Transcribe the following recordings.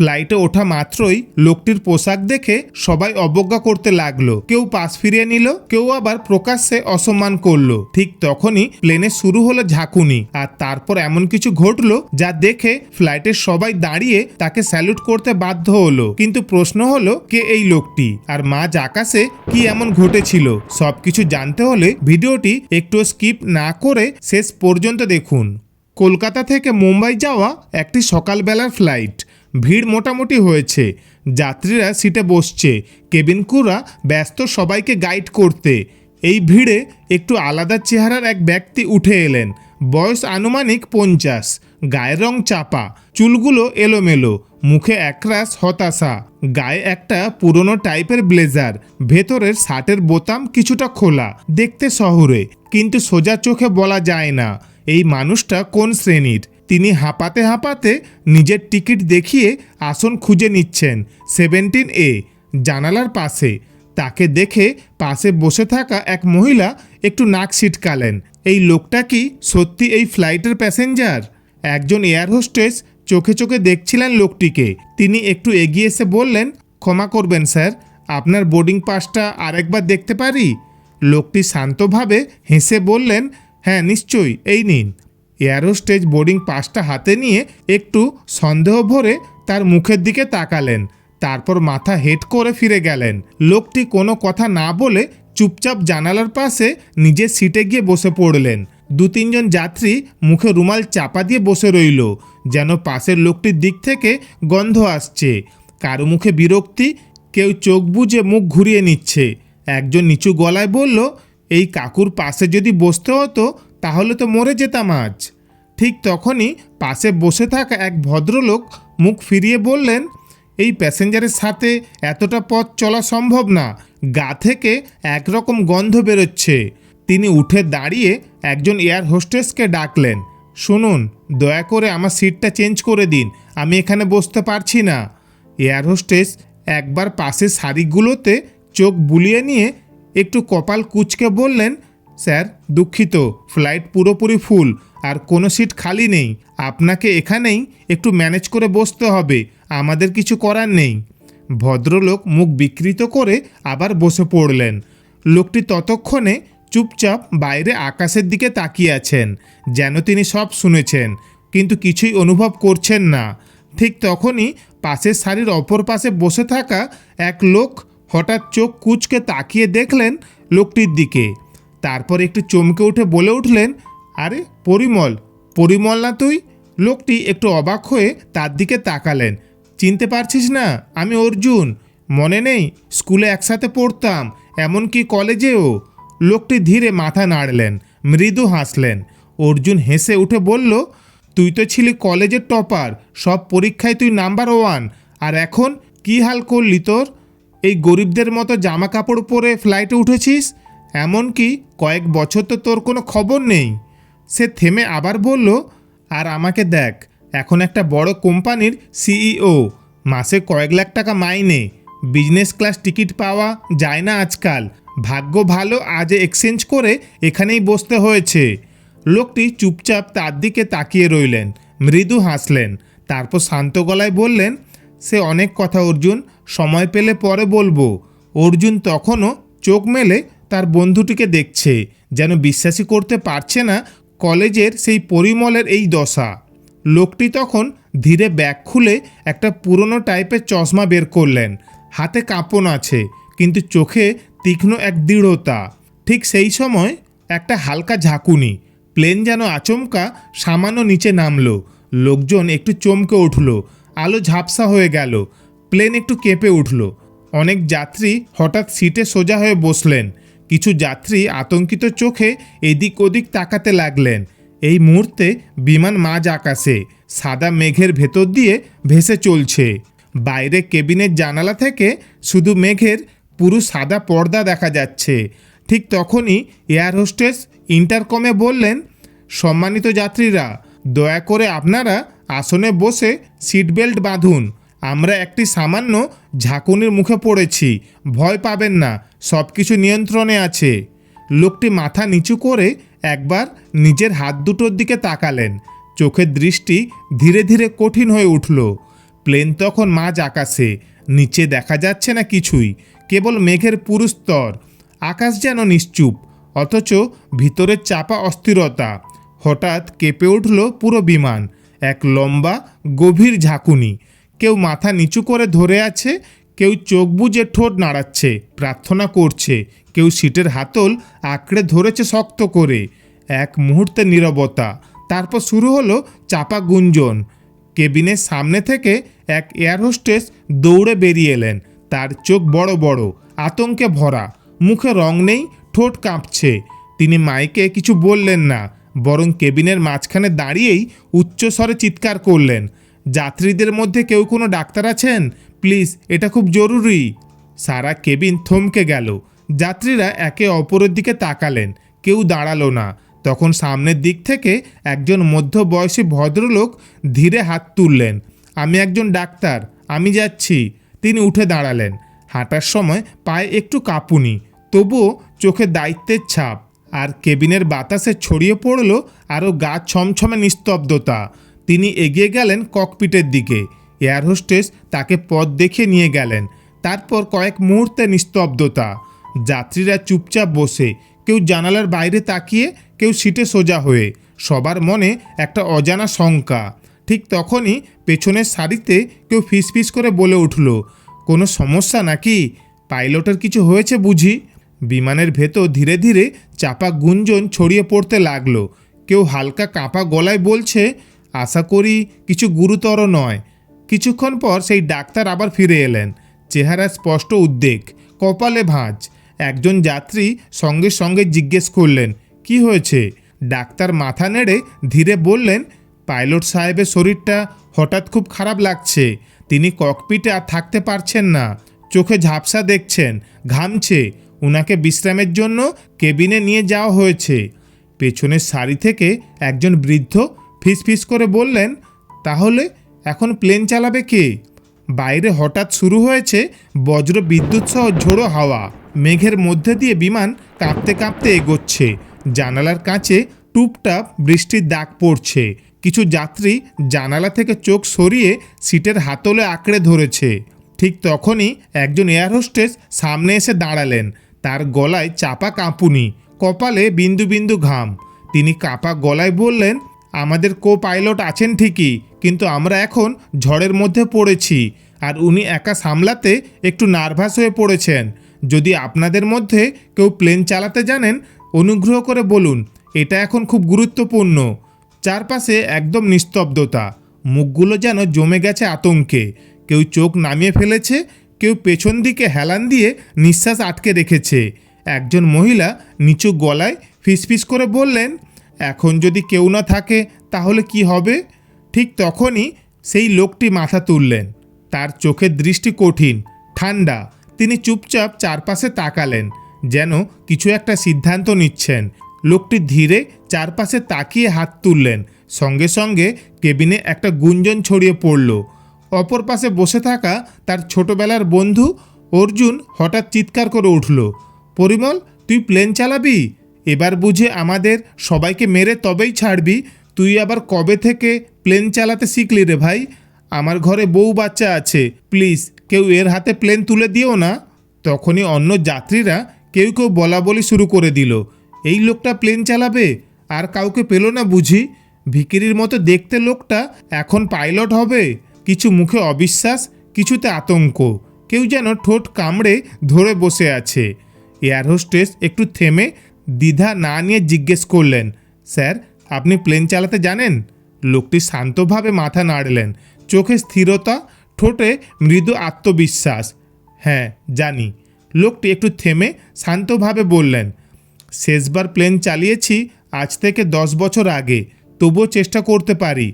ফ্লাইটে ওঠা মাত্রই লোকটির পোশাক দেখে সবাই অবজ্ঞা করতে লাগলো। কেউ পাশ ফিরিয়ে নিল, কেউ আবার প্রকাশ্যে অসম্মান করলো। ঠিক তখনই প্লেনে শুরু হলো ঝাঁকুনি, আর তারপর এমন কিছু ঘটলো যা দেখে ফ্লাইটের সবাই দাঁড়িয়ে তাকে স্যালুট করতে বাধ্য হলো। কিন্তু প্রশ্ন হলো, কে এই লোকটি, আর মাঝ আকাশে কি এমন ঘটেছিল? সবকিছু জানতে হলে ভিডিওটি একটু স্কিপ না করে শেষ পর্যন্ত দেখুন। কলকাতা থেকে মুম্বাই যাওয়া একটি সকালবেলার ফ্লাইট। ভিড় মোটামুটি হয়েছে, যাত্রীরা সিটে বসছে, কেবিন ক্রুরা ব্যস্ত সবাইকে গাইড করতে। এই ভিড়ে একটু আলাদা চেহারার এক ব্যক্তি উঠে এলেন। বয়স আনুমানিক 50, গায়ের রং চাপা, চুলগুলো এলোমেলো, মুখে একরাশ হতাশা। গায়ে একটা পুরনো টাইপের ব্লেজার, ভেতরের শার্টের বোতাম কিছুটা খোলা, দেখতে শহুরে, কিন্তু সোজা চোখে বলা যায় না এই মানুষটা কোন শ্রেণীর। তিনি হাঁপাতে হাঁপাতে নিজের টিকিট দেখিয়ে আসন খুঁজে নিচ্ছেন 17A, জানালার পাশে। তাকে দেখে পাশে বসে থাকা এক মহিলা একটু নাক ছিটকালেন। এই লোকটা কি সত্যি এই ফ্লাইটের প্যাসেঞ্জার? একজন এয়ার হোস্টেস চোখে চোখে দেখছিলেন লোকটিকে। তিনি একটু এগিয়ে এসে বললেন, ক্ষমা করবেন স্যার, আপনার বোর্ডিং পাসটা আরেকবার দেখতে পারি? লোকটি শান্তভাবে হেসে বললেন, হ্যাঁ নিশ্চয়ই, এই নিন। এয়ার হোস্টেস বোর্ডিং পাসটা হাতে নিয়ে একটু সন্দেহ ভরে তার মুখের দিকে তাকালেন, তারপর মাথা হেঁট করে ফিরে গেলেন। লোকটি কোনো কথা না বলে চুপচাপ জানালার পাশে নিজের সিটে গিয়ে বসে পড়লেন। 2-3 জন যাত্রী মুখে রুমাল চাপা দিয়ে বসে রইল, যেন পাশের লোকটির দিক থেকে গন্ধ আসছে। কারো মুখে বিরক্তি, কেউ চোখ বুজে মুখ ঘুরিয়ে নিচ্ছে। একজন নিচু গলায় বলল, এই কাকুর পাশে যদি বসতে হতো তাহলে তো মরে যেতাম আজ। ঠিক তখনই পাশে বসে থাকা এক ভদ্রলোক মুখ ফিরিয়ে বললেন, এই প্যাসেঞ্জারের সাথে এতটা পথ চলা সম্ভব না, গা থেকে একরকম গন্ধ বেরোচ্ছে। তিনি উঠে দাঁড়িয়ে একজন এয়ার হোস্টেসকে ডাকলেন, শুনুন, দয়া করে আমার সিটটা চেঞ্জ করে দিন, আমি এখানে বসতে পারছি না। এয়ার হোস্টেস একবার পাশের সারিগুলোতে চোখ বুলিয়ে নিয়ে একটু কপাল কুঁচকে বললেন, স্যার দুঃখিত, ফ্লাইট পুরোপুরি ফুল আর কোনো সিট খালি নেই, আপনাকে এখানেই একটু ম্যানেজ করে বসতে হবে, আমাদের কিছু করার নেই। ভদ্রলোক মুখ বিকৃত করে আবার বসে পড়লেন। লোকটি ততক্ষণে চুপচাপ বাইরে আকাশের দিকে তাকিয়ে আছেন, যেন তিনি সব শুনেছেন কিন্তু কিছুই অনুভব করছেন না। ঠিক তখনই পাশের সারির অপর পাশে বসে থাকা এক লোক হঠাৎ চোখ কুঁচকে তাকিয়ে দেখলেন লোকটির দিকে। তারপর একটু চমকে উঠে বলে উঠলেন, আরে পরিমল না তুই? লোকটি একটু অবাক হয়ে তার দিকে তাকালেন। চিনতে পারছিস না? আমি অর্জুন, মনে নেই? স্কুলে একসাথে পড়তাম, এমনকি কলেজেও। লোকটি ধীরে মাথা নাড়লেন, মৃদু হাসলেন। অর্জুন হেসে উঠে বলল, তুই তো ছিলি কলেজের টপার, সব পরীক্ষায় তুই নাম্বার 1, আর এখন কি হাল করলি তোর? এই গরিবদের মতো জামা কাপড় পরে ফ্লাইটে উঠেছিস, এমনকি কয়েক বছর তো তোর কোনো খবর নেই। সে থেমে আবার বলল, আর আমাকে দেখ, এখন একটা বড় কোম্পানির CEO, মাসে কয়েক লাখ টাকা মাইনে, বিজনেস ক্লাস টিকিট পাওয়া যায় না আজকাল, ভাগ্য ভালো আজ এক্সচেঞ্জ করে এখানেই বসতে হয়েছে। লোকটি চুপচাপ তার দিকে তাকিয়ে রইলেন, মৃদু হাসলেন, তারপর শান্ত গলায় বললেন, সে অনেক কথা অর্জুন, সময় পেলে পরে বলবো। অর্জুন তখনও চোখ মেলে তার বন্ধুটিকে দেখছে, যেন বিশ্বাসই করতে পারছে না কলেজের সেই পরিমলের এই দশা। লোকটি তখন ধীরে ব্যাগ খুলে একটা পুরনো টাইপের চশমা বের করলেন। হাতে কাঁপন আছে, কিন্তু চোখে তীক্ষ্ণ এক দৃঢ়তা। ঠিক সেই সময় একটা হালকা ঝাঁকুনি, প্লেন যেন আচমকা সামান্য নিচে নামলো। লোকজন একটু চমকে উঠল, আলো ঝাপসা হয়ে গেল, প্লেন একটু কেঁপে উঠল। অনেক যাত্রী হঠাৎ সিটে সোজা হয়ে বসলেন, কিছু যাত্রী আতঙ্কিত চোখে এদিক ওদিক তাকাতে লাগলেন। এই মুহূর্তে বিমান মাঝ আকাশে সাদা মেঘের ভেতর দিয়ে ভেসে চলছে। বাইরে কেবিনের জানালা থেকে শুধু মেঘের পুরো সাদা পর্দা দেখা যাচ্ছে। ঠিক তখনই এয়ার হোস্টেস ইন্টারকমে বললেন, সম্মানিত যাত্রীরা, দয়া করে আপনারা আসনে বসে সিট বেল্ট বাঁধুন, আমরা একটি সামান্য ঝাঁকুনির মুখে পড়েছি, ভয় পাবেন না, সব কিছু নিয়ন্ত্রণে আছে। লোকটি মাথা নিচু করে একবার নিজের হাত দুটোর দিকে তাকালেন, চোখের দৃষ্টি ধীরে ধীরে কঠিন হয়ে উঠল। প্লেন তখন মাঝ আকাশে, নিচে দেখা যাচ্ছে না কিছুই, কেবল মেঘের পুরু স্তর। আকাশ যেন নিশ্চুপ, অথচ ভিতরের চাপা অস্থিরতা। হঠাৎ কেঁপে উঠল পুরো বিমান। এক লম্বা গভীর ঝাঁকুনি। কেউ মাথা নিচু করে ধরে আছে, কেউ চোখ বুজে ঠোঁট নাড়াচ্ছে, প্রার্থনা করছে, কেউ সিটের হাতল আঁকড়ে ধরেছে শক্ত করে। এক মুহূর্তে নীরবতা, তারপর শুরু হলো চাপা গুঞ্জন। কেবিনের সামনে থেকে এক এয়ার হোস্টেস দৌড়ে বেরিয়ে এলেন। তার চোখ বড় বড়, আতঙ্কে ভরা, মুখে রং নেই, ঠোঁট কাঁপছে। তিনি মাইকে কিছু বললেন না, বরং কেবিনের মাঝখানে দাঁড়িয়েই উচ্চস্বরে চিৎকার করলেন, যাত্রীদের মধ্যে কেউ কোনো ডাক্তার আছেন? প্লিজ, এটা খুব জরুরি। সারা কেবিন থমকে গেল। যাত্রীরা একে অপরের দিকে তাকালেন, কেউ দাঁড়ালো না। তখন সামনের দিক থেকে একজন মধ্যবয়সী ভদ্রলোক ধীরে হাত তুললেন। আমি একজন ডাক্তার, আমি যাচ্ছি। তিনি উঠে দাঁড়ালেন। হাঁটার সময় পায়ে একটু কাঁপুনি, তবুও চোখে দায়িত্বের ছাপ। আর কেবিনের বাতাসে ছড়িয়ে পড়ল আরও গা ছমছমে নিস্তব্ধতা। তিনি এগিয়ে গেলেন ককপিটের দিকে। এয়ার হোস্টেস তাকে পথ দেখিয়ে নিয়ে গেলেন। তারপর কয়েক মুহূর্তে নিস্তব্ধতা। যাত্রীরা চুপচাপ বসে, কেউ জানালার বাইরে তাকিয়ে, কেউ সিটে সোজা হয়ে। সবার মনে একটা অজানা শঙ্কা। ঠিক তখনই পেছনের সারিতে কেউ ফিসফিস করে বলে উঠল, কোনো সমস্যা নাকি? পাইলটের কিছু হয়েছে বুঝি? বিমানের ভেতর ধীরে ধীরে চাপা গুঞ্জন ছড়িয়ে পড়তে লাগলো। কেউ হালকা কাঁপা গলায় বলছে, আশা করি কিছু গুরুতর নয়। কিছুক্ষণ পর সেই ডাক্তার আবার ফিরে এলেন। চেহারা স্পষ্ট উদ্বেগ, কপালে ভাঁজ। একজন যাত্রী সঙ্গে সঙ্গে জিজ্ঞেস করলেন, কি হয়েছে? ডাক্তার মাথা নেড়ে ধীরে বললেন, পাইলট সাহেবের শরীরটা হঠাৎ খুব খারাপ লাগছে। তিনি ককপিটে আর থাকতে পারছেন না, চোখে ঝাপসা দেখছেন, ঘামছে। উনাকে বিশ্রামের জন্য কেবিনে নিয়ে যাওয়া হয়েছে। পেছনের সারি থেকে একজন বৃদ্ধ ফিসফিস করে বললেন, তাহলে এখন প্লেন চালাবে কে? বাইরে হঠাৎ শুরু হয়েছে বজ্র বিদ্যুৎ সহ ঝোড়ো হাওয়া। মেঘের মধ্যে দিয়ে বিমান কাঁপতে কাঁপতে এগোচ্ছে। জানালার কাছে টুপটাপ বৃষ্টির দাগ পড়ছে। কিছু যাত্রী জানালা থেকে চোখ সরিয়ে সিটের হাতলে আঁকড়ে ধরেছে। ঠিক তখনই একজন এয়ার হোস্টেস সামনে এসে দাঁড়ালেন। তার গলায় চাপা কাঁপুনি, কপালে বিন্দু বিন্দু ঘাম। তিনি কাঁপা গলায় বললেন, আমাদের কো পাইলট আছেন ঠিকই, কিন্তু আমরা এখন ঝড়ের মধ্যে পড়েছি, আর উনি একা সামলাতে একটু নার্ভাস হয়ে পড়েছেন। যদি আপনাদের মধ্যে কেউ প্লেন চালাতে জানেন, অনুগ্রহ করে বলুন, এটা এখন খুব গুরুত্বপূর্ণ। চারপাশে একদম নিস্তব্ধতা। মুখগুলো যেন জমে গেছে আতঙ্কে। কেউ চোখ নামিয়ে ফেলেছে, কেউ পেছন দিকে হেলান দিয়ে নিঃশ্বাস আটকে রেখেছে। একজন মহিলা নিচু গলায় ফিসফিস করে বললেন, এখন যদি কেউ না থাকে তাহলে কি হবে? ঠিক তখনই সেই লোকটি মাথা তুললেন। তার চোখের দৃষ্টি কঠিন, ঠান্ডা। তিনি চুপচাপ চারপাশে তাকালেন, যেন কিছু একটা সিদ্ধান্ত নিচ্ছেন। লোকটি ধীরে চারপাশে তাকিয়ে হাত তুললেন। সঙ্গে সঙ্গে কেবিনে একটা গুঞ্জন ছড়িয়ে পড়ল। অপর পাশে বসে থাকা তার ছোটবেলার বন্ধু অর্জুন হঠাৎ চিৎকার করে উঠল, পরিমল, তুই প্লেন চালাবি? এবার বুঝে আমাদের সবাইকে মেরে তবেই ছাড়বি? তুই আবার কবে থেকে প্লেন চালাতে শিখলি রে ভাই? আমার ঘরে বউ বাচ্চা আছে, প্লিজ কেউ এর হাতে প্লেন তুলে দিও না। তখনই অন্য যাত্রীরা কেউ কেউ বলা বলি শুরু করে দিল, এই লোকটা প্লেন চালাবে? আর কাউকে পেল না বুঝি? ভিখিরির মতো দেখতে লোকটা এখন পাইলট হবে? কিছু মুখে অবিশ্বাস, কিছুতে আতঙ্ক। কেউ যেন ঠোঁট কামড়ে ধরে বসে আছে। এয়ার হোস্টেস একটু থেমে দ্বিধা না নিয়ে জিজ্ঞেস করলেন, স্যার, আপনি প্লেন চালাতে জানেন? লোকটি শান্তভাবে মাথা নাড়লেন, চোখে স্থিরতা, ঠোঁটে মৃদু আত্মবিশ্বাস। হ্যাঁ, জানি। লোকটি একটু থেমে শান্তভাবে বললেন, শেষবার প্লেন চালিয়েছি আজ থেকে 10 বছর আগে, তবুও চেষ্টা করতে পারি।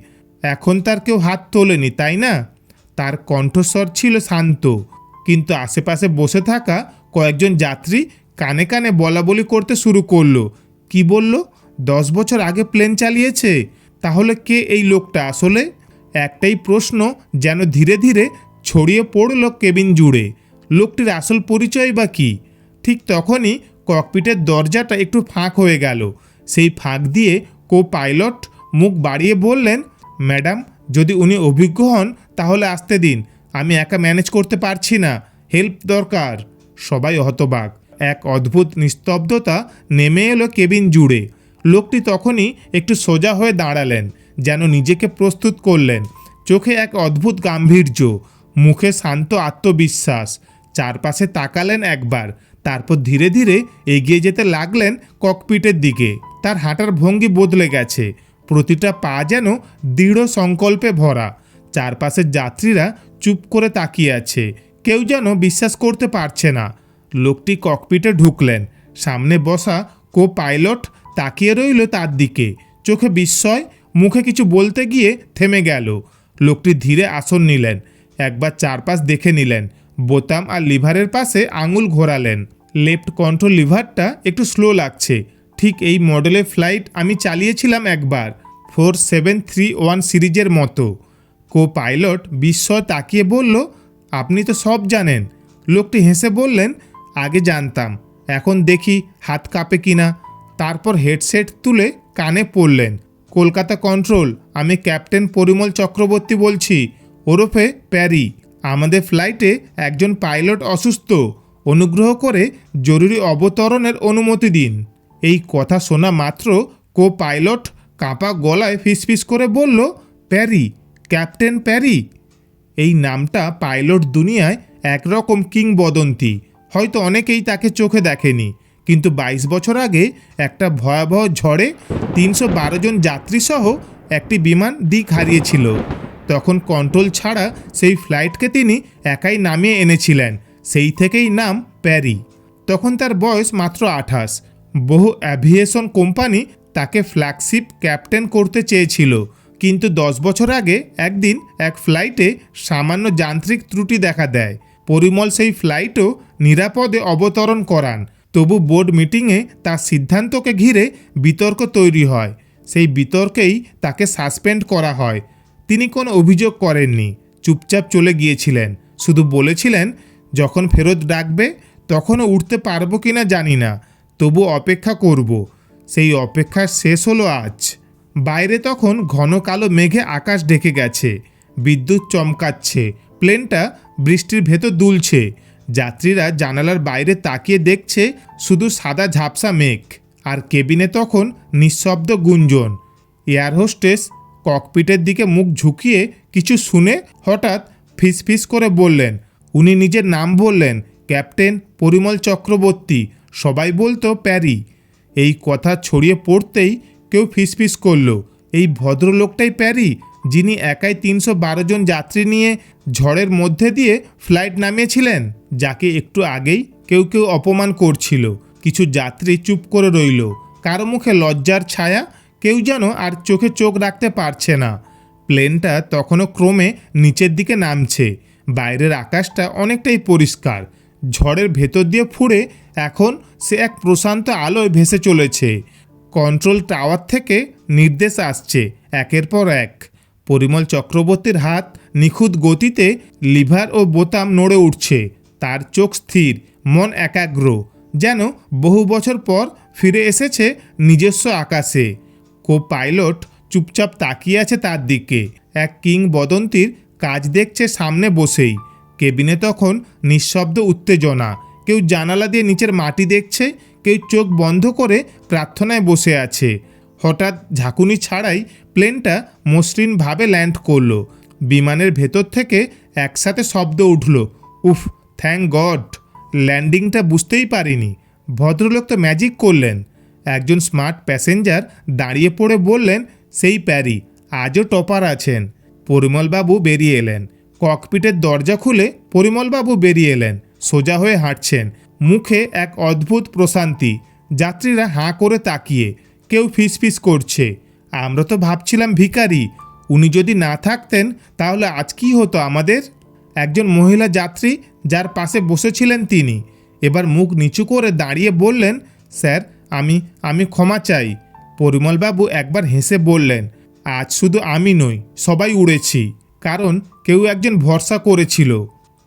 এখন তার কেউ হাত তোলেনি, তাই না? তার কণ্ঠস্বর ছিল শান্ত, কিন্তু আশেপাশে বসে থাকা কয়েকজন যাত্রী কানে কানে বলাবলি করতে শুরু করলো। কি বলল? 10 বছর আগে প্লেন চালিয়েছে? তাহলে কে এই লোকটা আসলে? একটাই প্রশ্ন যেন ধীরে ধীরে ছড়িয়ে পড়ল কেবিন জুড়ে। লোকটির আসল পরিচয় বা কী? ঠিক তখনই ককপিটের দরজাটা একটু ফাঁক হয়ে গেল। সেই ফাঁক দিয়ে কো পাইলট মুখ বাড়িয়ে বললেন, ম্যাডাম, যদি উনি অভিজ্ঞ হন তাহলে আসতে দিন, আমি একা ম্যানেজ করতে পারছি না, হেল্প দরকার। সবাই হতবাক। এক অদ্ভুত নিস্তব্ধতা নেমে এলো কেবিন জুড়ে। লোকটি তখনই একটু সোজা হয়ে দাঁড়ালেন, যেন নিজেকে প্রস্তুত করলেন। চোখে এক অদ্ভুত গাম্ভীর্য, মুখে শান্ত আত্মবিশ্বাস। চারপাশে তাকালেন একবার, তারপর ধীরে ধীরে এগিয়ে যেতে লাগলেন ককপিটের দিকে। তার হাঁটার ভঙ্গি বদলে গেছে, প্রতিটা পা যেন দৃঢ় সংকল্পে ভরা। চারপাশের যাত্রীরা চুপ করে তাকিয়ে আছে, কেউ যেন বিশ্বাস করতে পারছে না। লোকটি ককপিটে ঢুকলেন। সামনে বসা কো পাইলট তাকিয়ে রইল তার দিকে, চোখে বিস্ময়, মুখে কিছু বলতে গিয়ে থেমে গেল। লোকটি ধীরে আসন নিলেন, একবার চারপাশ দেখে নিলেন, বোতাম আর লিভারের পাশে আঙুল ঘোরালেন। লেফট কন্ট্রোল লিভারটা একটু স্লো লাগছে, ঠিক এই মডেলের ফ্লাইট আমি চালিয়েছিলাম একবার, 4731 সিরিজের মতো। কো পাইলট বিস্ময় তাকিয়ে বলল, আপনি তো সব জানেন। লোকটি হেসে বললেন, আগে জানতাম, এখন দেখি হাত কাঁপে কিনা। তারপর হেডসেট তুলে কানে পড়লেন। কলকাতা কন্ট্রোল, আমি ক্যাপ্টেন পরিমল চক্রবর্তী বলছি, ওরফে প্যারি। আমাদের ফ্লাইটে একজন পাইলট অসুস্থ, অনুগ্রহ করে জরুরি অবতরণের অনুমতি দিন। এই কথা শোনা মাত্র কো পাইলট কাঁপা গলায় ফিসফিস করে বলল, প্যারি, ক্যাপ্টেন প্যারি। এই নামটা পাইলট দুনিয়ায় একরকম কিংবদন্তি। হয়তো অনেকেই তাকে চোখে দেখেনি, কিন্তু 22 বছর আগে একটা ভয়াবহ ঝড়ে 312 জন যাত্রীসহ একটি বিমান দিক হারিয়েছিল। তখন কন্ট্রোল ছাড়া সেই ফ্লাইটকে তিনি একাই নামিয়ে এনেছিলেন। সেই থেকেই নাম প্যারি। তখন তার বয়স মাত্র 28। বহু অ্যাভিয়েশন কোম্পানি তাকে ফ্ল্যাগশিপ ক্যাপ্টেন করতে চেয়েছিল, কিন্তু 10 বছর আগে একদিন এক ফ্লাইটে সামান্য যান্ত্রিক ত্রুটি দেখা দেয়। পরিমল সেই ফ্লাইটও নিরাপদে অবতরণ করান। তবু বোর্ড মিটিংয়ে তার সিদ্ধান্তকে ঘিরে বিতর্ক তৈরি হয়। সেই বিতর্কেই তাকে সাসপেন্ড করা হয়। তিনি কোনো অভিযোগ করেননি, চুপচাপ চলে গিয়েছিলেন, শুধু বলেছিলেন, যখন ফেরত ডাকবে তখনও উঠতে পারবো কিনা জানি না, তবু অপেক্ষা করব। সেই অপেক্ষা শেষ হলো আজ। বাইরে তখন ঘন কালো মেঘে আকাশ ঢেকে গেছে, বিদ্যুৎ চমকাচ্ছে, প্লেনটা বৃষ্টির ভেতর দুলছে। যাত্রীরা জানালার বাইরে তাকিয়ে দেখছে শুধু সাদা ঝাপসা মেঘ, আর কেবিনে তখন নিঃশব্দ গুঞ্জন। এয়ার হোস্টেস ককপিটের দিকে মুখ ঝুঁকিয়ে কিছু শুনে হঠাৎ ফিসফিস করে বললেন, উনি নিজের নাম বললেন, ক্যাপ্টেন পরিমল চক্রবর্তী। সবাই বলতো প্যারি। এই কথা ছড়িয়ে পড়তেই কেউ ফিসফিস করল, এই ভদ্রলোকটাই প্যারি, যিনি একাই 312 জন যাত্রী নিয়ে ঝড়ের মধ্যে দিয়ে ফ্লাইট নামিয়েছিলেন, যাকে একটু আগেই কেউ কেউ অপমান করছিল। কিছু যাত্রী চুপ করে রইল, কারো মুখে লজ্জার ছায়া, কেউ যেন আর চোখে চোখ রাখতে পারছে না। প্লেনটা তখনও ক্রমে নিচের দিকে নামছে। বাইরের আকাশটা অনেকটাই পরিষ্কার, ঝড়ের ভেতর দিয়ে ফুঁড়ে এখন সে এক প্রশান্ত আলোয় ভেসে চলেছে। কন্ট্রোল টাওয়ার থেকে নির্দেশ আসছে একের পর এক। পরিমল চক্রবর্তীর হাত নিখুঁত গতিতে লিভার ও বোতাম নড়ে উঠছে। তার চোখ স্থির, মন একাগ্র, যেন বহু বছর পর ফিরে এসেছে নিজস্ব আকাশে। কো পাইলট চুপচাপ তাকিয়ে আছে তার দিকে, এক কিংবদন্তির কাজ দেখছে সামনে বসেই। কেবিনে তখন নিঃশব্দ উত্তেজনা। কেউ জানালা দিয়ে নিচের মাটি দেখছে, কেউ চোখ বন্ধ করে প্রার্থনায় বসে আছে। হঠাৎ ঝাঁকুনি ছাড়াই প্লেনটা মসৃণভাবে ল্যান্ড করলো। বিমানের ভেতর থেকে একসাথে শব্দ উঠল, উফ, থ্যাঙ্ক গড। ল্যান্ডিংটা বুঝতেই পারিনি, ভদ্রলোক তো ম্যাজিক করলেন। একজন স্মার্ট প্যাসেঞ্জার দাঁড়িয়ে পড়ে বললেন, সেই প্যারি, আজও টপার আছেন। পরিমলবাবু বেরিয়ে এলেন। ককপিটের দরজা খুলে পরিমলবাবু বেরিয়ে এলেন, সোজা হয়ে হাঁটছেন, মুখে এক অদ্ভুত প্রশান্তি। যাত্রীরা হাঁ করে তাকিয়ে, কেউ ফিসফিস করছে, আমরা তো ভাবছিলাম ভিখারি, উনি যদি না থাকতেন তাহলে আজ কী হতো আমাদের। একজন মহিলা যাত্রী যার পাশে বসেছিলেন তিনি এবার মুখ নিচু করে দাঁড়িয়ে বললেন, স্যার, আমি ক্ষমা চাই। পরিমলবাবু একবার হেসে বললেন, আজ শুধু আমি নই, সবাই উড়েছি, কারণ কেউ একজন ভরসা করেছিল।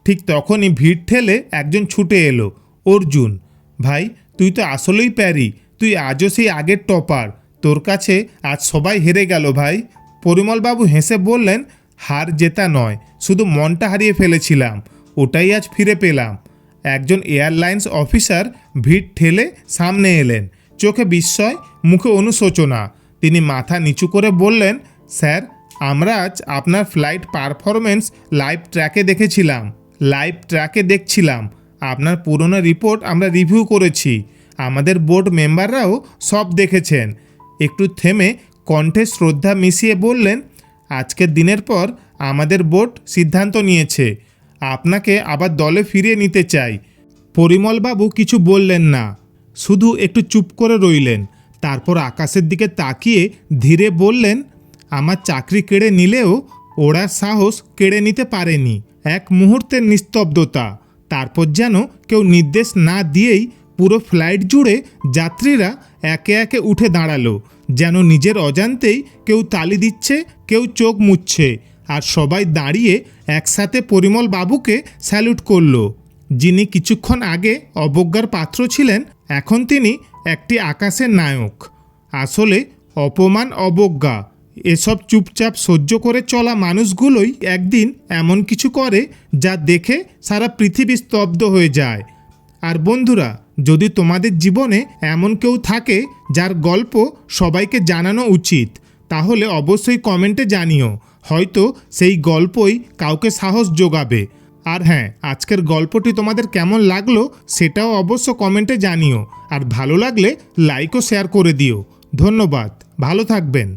ঠিক তখনই ভিড় ঠেলে একজন ছুটে এলো, অর্জুন। ভাই, তুই তো আসলেই প্যারি, তুই আজও সেই আগের টপার, তোর কাছে আজ সবাই হেরে গেল ভাই। পরিমলবাবু হেসে বললেন, হার জেতা নয়, শুধু মনটা হারিয়ে ফেলেছিলাম, ওটাই আজ ফিরে পেলাম। একজন এয়ারলাইন্স অফিসার ভিড় ঠেলে সামনে এলেন, চোখে বিস্ময়, মুখে অনুশোচনা। তিনি মাথা নিচু করে বললেন, স্যার, আমরা আজ আপনার ফ্লাইট পারফরমেন্স লাইভ ট্র্যাকে দেখছিলাম। আপনার পুরনো রিপোর্ট আমরা রিভিউ করেছি, আমাদের বোর্ড মেম্বাররাও সব দেখেছেন। একটু থেমে কণ্ঠে শ্রদ্ধা মিশিয়ে বললেন, আজকের দিনের পর আমাদের বোর্ড সিদ্ধান্ত নিয়েছে আপনাকে আবার দলে ফিরিয়ে নিতে চাই। পরিমলবাবু কিছু বললেন না, শুধু একটু চুপ করে রইলেন। তারপর আকাশের দিকে তাকিয়ে ধীরে বললেন, আমার চাকরি কেড়ে নিলেও ওরা সাহস কেড়ে নিতে পারেনি। এক মুহূর্তের নিস্তব্ধতা, তারপর যেন কেউ নির্দেশ না দিয়েই পুরো ফ্লাইট জুড়ে যাত্রীরা একে একে উঠে দাঁড়ালো, যেন নিজের অজান্তেই কেউ তালি দিচ্ছে, কেউ চোখ মুছছে, আর সবাই দাঁড়িয়ে একসাথে পরিমল বাবুকে স্যালুট করলো। যিনি কিছুক্ষণ আগে অবজ্ঞার পাত্র ছিলেন, এখন তিনি একটি আকাশের নায়ক। আসলে অপমান, অবজ্ঞা এসব চুপচাপ সহ্য করে চলা মানুষগুলোই একদিন এমন কিছু করে যা দেখে সারা পৃথিবী স্তব্ধ হয়ে যায়। আর বন্ধুরা, যদি তোমাদের জীবনে এমন কেউ থাকে যার গল্প সবাইকে জানানো উচিত, তাহলে অবশ্যই কমেন্টে জানিও, হয়তো সেই গল্পই কাউকে সাহস যোগাবে। আর হ্যাঁ, আজকের গল্পটি তোমাদের কেমন লাগলো সেটাও অবশ্য কমেন্টে জানিও, আর ভালো লাগলে লাইক ও শেয়ার করে দিও। ধন্যবাদ, ভালো থাকবেন।